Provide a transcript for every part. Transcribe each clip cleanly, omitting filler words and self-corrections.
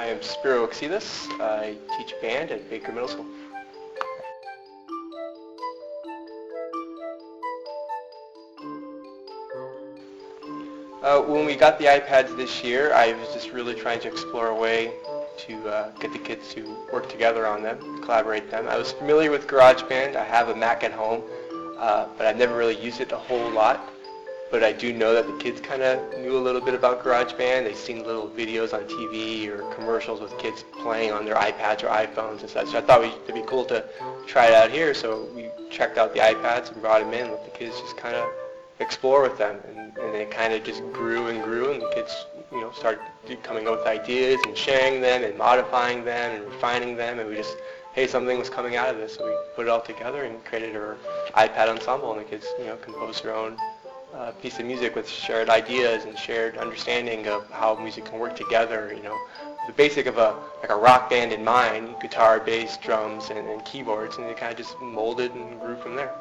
I am Spiro Oxidas. I teach band at Baker Middle School. When we got the iPads this year, I was just really trying to explore a way to get the kids to work together on them, collaborate them. I was familiar with GarageBand. I have a Mac at home, but I've never really used it a whole lot. But I do know that the kids kind of knew a little bit about GarageBand. They've seen little videos on TV or commercials with kids playing on their iPads or iPhones and such. So I thought it'd be cool to try it out here. So we checked out the iPads and brought them in and let the kids just kind of explore with them. And it kind of just grew and grew, and the kids, started coming up with ideas and sharing them and modifying them and refining them. And we just, hey, something was coming out of this. So we put it all together and created our iPad Ensemble, and the kids, composed their own piece of music with shared ideas and shared understanding of how music can work together. The basic of a rock band in mind: guitar, bass, drums, and keyboards, and it kind of just molded and grew from there.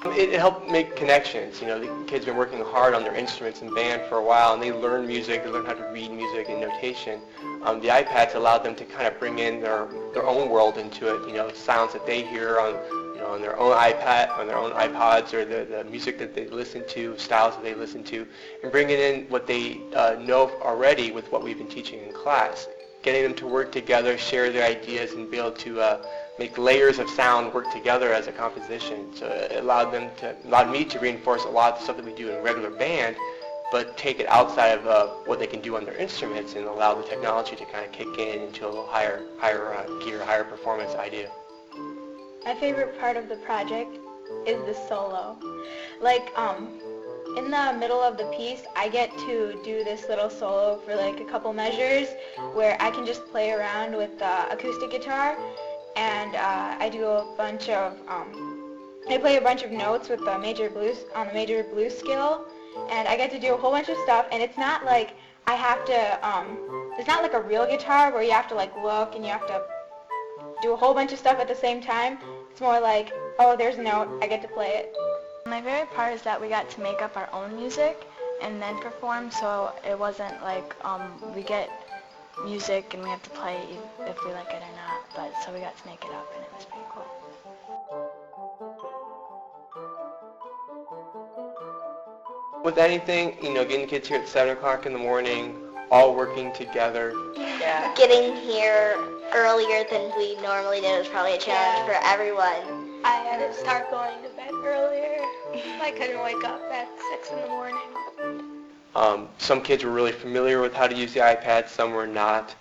It helped make connections. The kids have been working hard on their instruments in band for a while, and they learn music, they learn how to read music and notation. The iPads allowed them to kind of bring in their own world into it, sounds that they hear on their own iPad, on their own iPods, or the music that they listen to, styles that they listen to, and bringing in what they know already with what we've been teaching in class. Getting them to work together, share their ideas, and be able to make layers of sound work together as a composition. So it allowed me to reinforce a lot of the stuff that we do in regular band, but take it outside of what they can do on their instruments and allow the technology to kind of kick in into a little higher gear, higher performance idea. My favorite part of the project is the solo. In the middle of the piece, I get to do this little solo for a couple measures where I can just play around with the acoustic guitar, and I play a bunch of notes with the major blues on the major blues scale, and I get to do a whole bunch of stuff. And it's not like I have to. It's not like a real guitar where you have to look and you have to do a whole bunch of stuff at the same time. It's more like, oh, there's a note, I get to play it. My favorite part is that we got to make up our own music and then perform, so it wasn't like we get music and we have to play if we like it or not, but so we got to make it up, and it was pretty cool. With anything, getting kids here at 7 o'clock in the morning, all working together. Yeah. Getting here earlier than we normally did was probably a challenge for everyone. I had to start going to bed earlier. I couldn't wake up at 6 in the morning. Some kids were really familiar with how to use the iPad, some were not.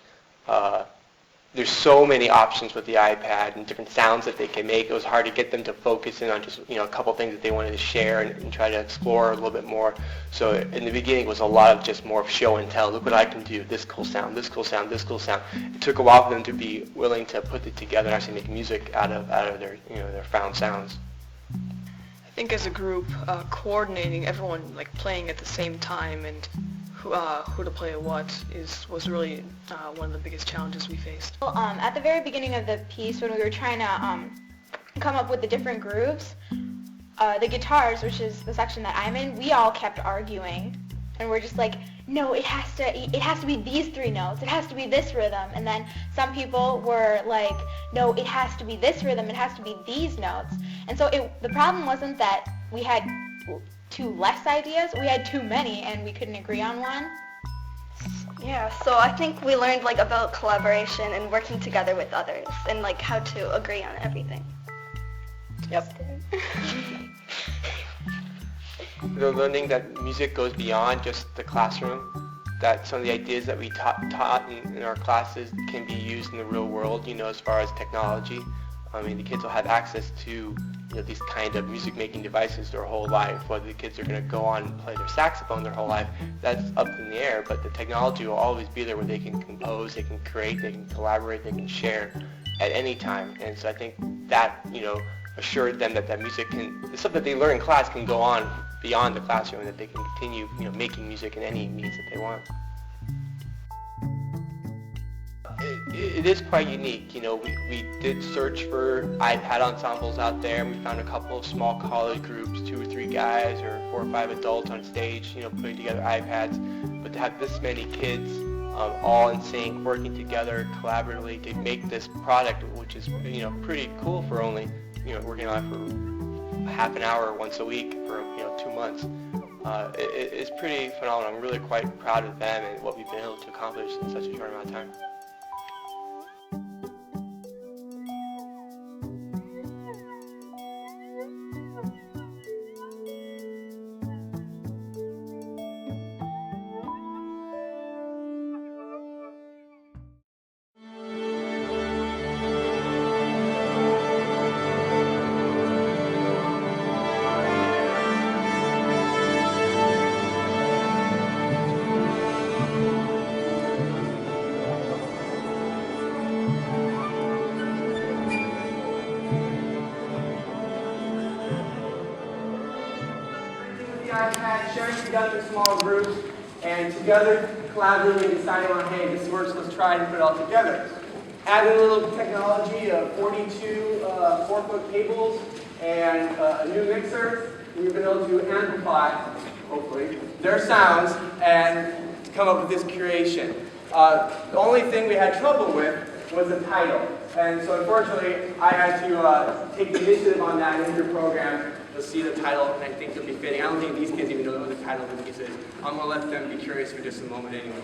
There's so many options with the iPad and different sounds that they can make. It was hard to get them to focus in on just a couple things that they wanted to share and try to explore a little bit more. So in the beginning it was a lot of just more of show and tell. Look what I can do. This cool sound, this cool sound, this cool sound. It took a while for them to be willing to put it together and actually make music out of their their found sounds. I think as a group, coordinating everyone playing at the same time and who to play what was really one of the biggest challenges we faced. Well, at the very beginning of the piece, when we were trying to come up with the different groups, the guitars, which is the section that I'm in, we all kept arguing, and we're just like, no, it has to be these 3 notes, it has to be this rhythm. And then some people were like, no, it has to be this rhythm, it has to be these notes. And so the problem wasn't that we had too less ideas, we had too many and we couldn't agree on one. Yeah, so I think we learned about collaboration and working together with others and how to agree on everything. Yep. They're learning that music goes beyond just the classroom, that some of the ideas that we taught in our classes can be used in the real world, as far as technology. The kids will have access to these kind of music-making devices their whole life. Whether the kids are going to go on and play their saxophone their whole life, that's up in the air, but the technology will always be there where they can compose, they can create, they can collaborate, they can share at any time. And so I think that, assured them that music the stuff that they learn in class can go on beyond the classroom, and that they can continue, making music in any means that they want. It is quite unique. We did search for iPad ensembles out there, and we found a couple of small college groups, 2 or 3 guys or 4 or 5 adults on stage, putting together iPads. But to have this many kids all in sync, working together collaboratively to make this product, which is pretty cool for only working on it for half an hour once a week for 2 months. It's pretty phenomenal. I'm really quite proud of them and what we've been able to accomplish in such a short amount of time. With the iPad, sharing together in small groups, and together collaboratively deciding on, hey, this works, let's try and put it all together. Adding a little technology of 42 4-foot cables and a new mixer, we've been able to amplify, hopefully, their sounds and come up with this creation. The only thing we had trouble with was the title. And so unfortunately, I had to take the initiative on that in your program. You'll see the title, and I think it'll be fitting. I don't think these kids even know what the title of the piece is. I'm going to let them be curious for just a moment anyway.